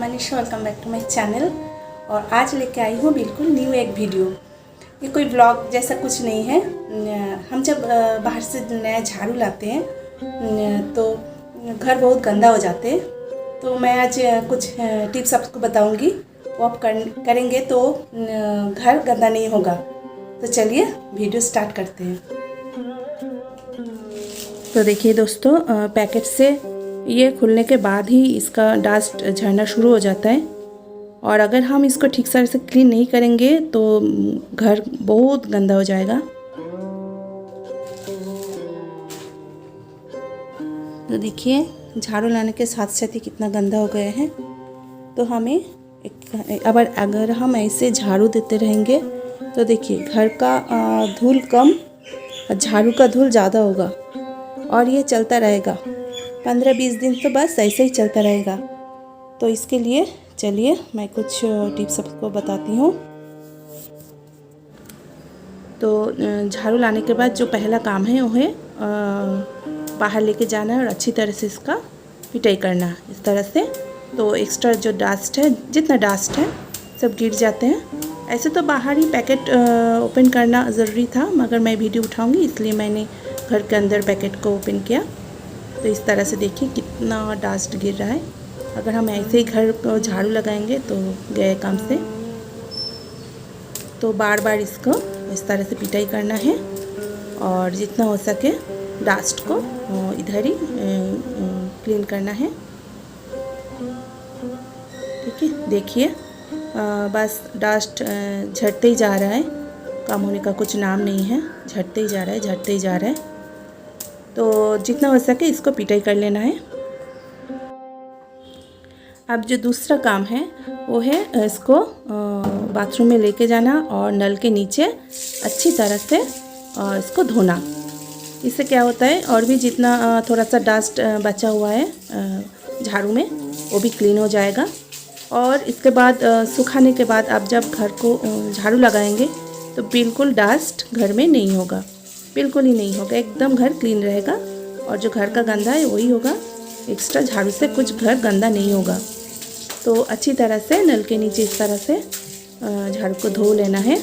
Manisha, welcome back to my channel. और आज लेके आई हूँ बिल्कुल न्यू एक वीडियो। ये कोई व्लॉग जैसा कुछ नहीं है। हम जब बाहर से नया झाड़ू लाते हैं तो घर बहुत गंदा हो जाते हैं। तो मैं आज कुछ टिप्स आपको बताऊंगी, वो आप करेंगे तो घर गंदा नहीं होगा। तो चलिए वीडियो स्टार्ट करते हैं। तो देखिए दोस्तों, पैकेट से ये खुलने के बाद ही इसका डस्ट झड़ना शुरू हो जाता है। और अगर हम इसको ठीक से क्लीन नहीं करेंगे तो घर बहुत गंदा हो जाएगा। तो देखिए झाड़ू लाने के साथ साथ ही कितना गंदा हो गया है। तो हमें अगर हम ऐसे झाड़ू देते रहेंगे तो देखिए घर का धूल कम और झाड़ू का धूल ज़्यादा होगा। और ये चलता रहेगा 15-20 दिन, तो बस ऐसे ही चलता रहेगा। तो इसके लिए चलिए मैं कुछ टिप्स आपको बताती हूँ। तो झाड़ू लाने के बाद जो पहला काम है वो है बाहर लेके जाना है और अच्छी तरह से इसका पिटाई करना इस तरह से। तो एक्स्ट्रा जो डस्ट है, जितना डस्ट है सब गिर जाते हैं। ऐसे तो बाहर ही पैकेट ओपन करना ज़रूरी था, मगर मैं वीडियो उठाऊँगी इसलिए मैंने घर के अंदर पैकेट को ओपन किया। तो इस तरह से देखिए कितना डस्ट गिर रहा है। अगर हम ऐसे ही घर को झाड़ू लगाएंगे तो गए काम से। तो बार बार इसको इस तरह से पिटाई करना है और जितना हो सके डस्ट को इधर ही क्लीन करना है। ठीक है, देखिए बस डस्ट झड़ते ही जा रहा है, कम होने का कुछ नाम नहीं है। झड़ते ही जा रहा है, झड़ते ही जा रहा है। तो जितना हो सके इसको पिटाई कर लेना है। अब जो दूसरा काम है वो है इसको बाथरूम में लेके जाना और नल के नीचे अच्छी तरह से इसको धोना। इससे क्या होता है, और भी जितना थोड़ा सा डस्ट बचा हुआ है झाड़ू में वो भी क्लीन हो जाएगा। और इसके बाद सुखाने के बाद आप जब घर को झाड़ू लगाएंगे तो बिल्कुल डस्ट घर में नहीं होगा, बिल्कुल ही नहीं होगा। एकदम घर क्लीन रहेगा और जो घर का गंदा है वही होगा। एक्स्ट्रा झाड़ू से कुछ घर गंदा नहीं होगा। तो अच्छी तरह से नल के नीचे इस तरह से झाड़ू को धो लेना है।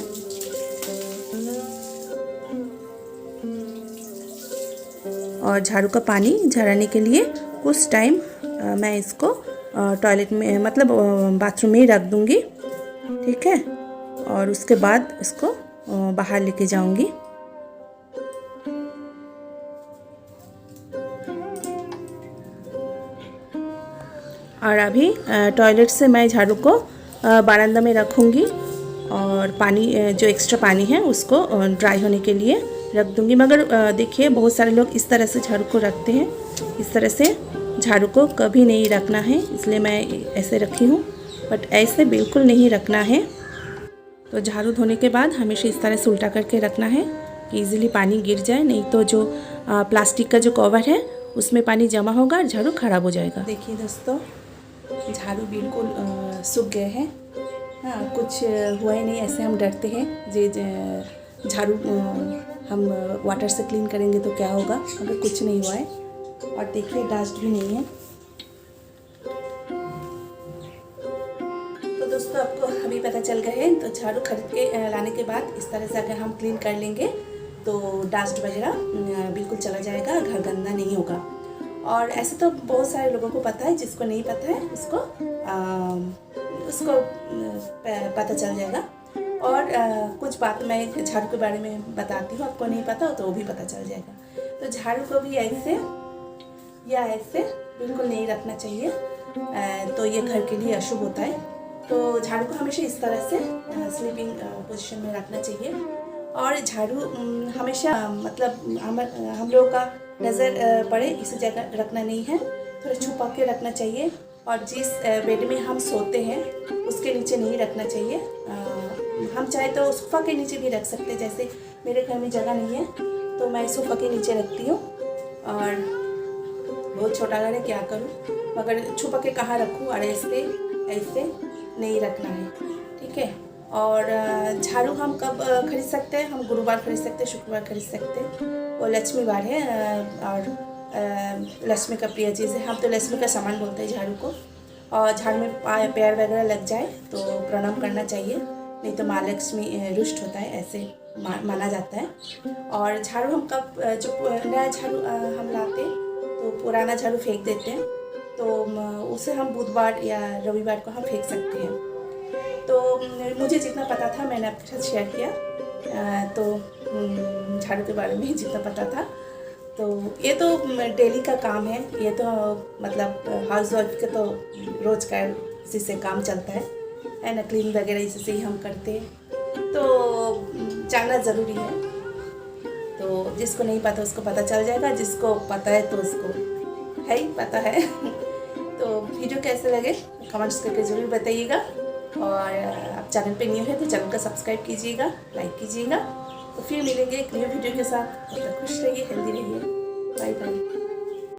और झाड़ू का पानी झड़ाने के लिए कुछ टाइम मैं इसको टॉयलेट में, मतलब बाथरूम में ही रख दूँगी। ठीक है, और उसके बाद इसको बाहर लेके जाऊँगी। और अभी टॉयलेट से मैं झाड़ू को बरामदा में रखूँगी और पानी, जो एक्स्ट्रा पानी है उसको ड्राई होने के लिए रख दूँगी। मगर देखिए बहुत सारे लोग इस तरह से झाड़ू को रखते हैं। इस तरह से झाड़ू को कभी नहीं रखना है, इसलिए मैं ऐसे रखी हूँ। बट ऐसे बिल्कुल नहीं रखना है। तो झाड़ू धोने के बाद हमेशा इस तरह से उल्टा करके रखना है कि इजीली पानी गिर जाए, नहीं तो जो प्लास्टिक का जो कवर है उसमें पानी जमा होगा और झाड़ू ख़राब हो जाएगा। देखिए दोस्तों, झाड़ू बिल्कुल सूख गए हैं। हाँ, कुछ हुआ ही नहीं। ऐसे हम डरते हैं जे झाड़ू हम वाटर से क्लीन करेंगे तो क्या होगा, अगर कुछ नहीं हुआ है। और देखिए डस्ट भी नहीं है। तो दोस्तों आपको अभी पता चल गया है। तो झाड़ू खरीद के लाने के बाद इस तरह से अगर हम क्लीन कर लेंगे तो डस्ट वगैरह बिल्कुल चला जाएगा, घर गंदा नहीं होगा। और ऐसे तो बहुत सारे लोगों को पता है, जिसको नहीं पता है उसको पता चल जाएगा। और कुछ बात मैं झाड़ू के बारे में बताती हूँ, आपको नहीं पता हो तो वो भी पता चल जाएगा। तो झाड़ू को भी ऐसे या ऐसे बिल्कुल नहीं रखना चाहिए, तो ये घर के लिए अशुभ होता है। तो झाड़ू को हमेशा इस तरह से स्लीपिंग पोजीशन में रखना चाहिए। और झाड़ू हमेशा, मतलब हम लोगों का नज़र पड़े इस जगह रखना नहीं है, थोड़ा छुपा के रखना चाहिए। और जिस बेड में हम सोते हैं उसके नीचे नहीं रखना चाहिए। हम चाहे तो सोफ़ा के नीचे भी रख सकते हैं। जैसे मेरे घर में जगह नहीं है तो मैं सोफ़ा के नीचे रखती हूँ। और बहुत छोटा घर है, क्या करूँ, मगर छुपा के कहाँ रखूँ। और ऐसे नहीं रखना है। ठीक है। और झाड़ू हम कब खरीद सकते हैं? हम गुरुवार खरीद सकते हैं, शुक्रवार खरीद सकते हैं। वो लक्ष्मी वार है और लक्ष्मी का प्रिय चीज़ है। हम तो लक्ष्मी का सामान बोलते हैं झाड़ू को। और झाड़ू में पैर वगैरह लग जाए तो प्रणाम करना चाहिए, नहीं तो माँ लक्ष्मी रुष्ट होता है, ऐसे माना जाता है। और झाड़ू हम कब, जो नया झाड़ू हम लाते तो पुराना झाड़ू फेंक देते हैं, तो उसे हम बुधवार या रविवार को हम फेंक सकते हैं। तो मुझे जितना पता था मैंने आपके साथ शेयर किया। तो झाड़ू के बारे में जितना पता था, तो ये तो डेली का काम है, ये तो मतलब हाउस वाइफ का तो रोज़ का इसी से काम चलता है ना, क्लीन वगैरह इसी से ही हम करते हैं, तो जानना ज़रूरी है। तो जिसको नहीं पता उसको पता चल जाएगा, जिसको पता है तो उसको है ही पता है। तो वीडियो कैसे लगे कमेंट्स करके ज़रूर बताइएगा, और आप चैनल पे न्यू है तो चैनल को सब्सक्राइब कीजिएगा, लाइक कीजिएगा। तो फिर मिलेंगे एक न्यू वीडियो के साथ, तब तक खुश रहिए, हेल्दी रहिए।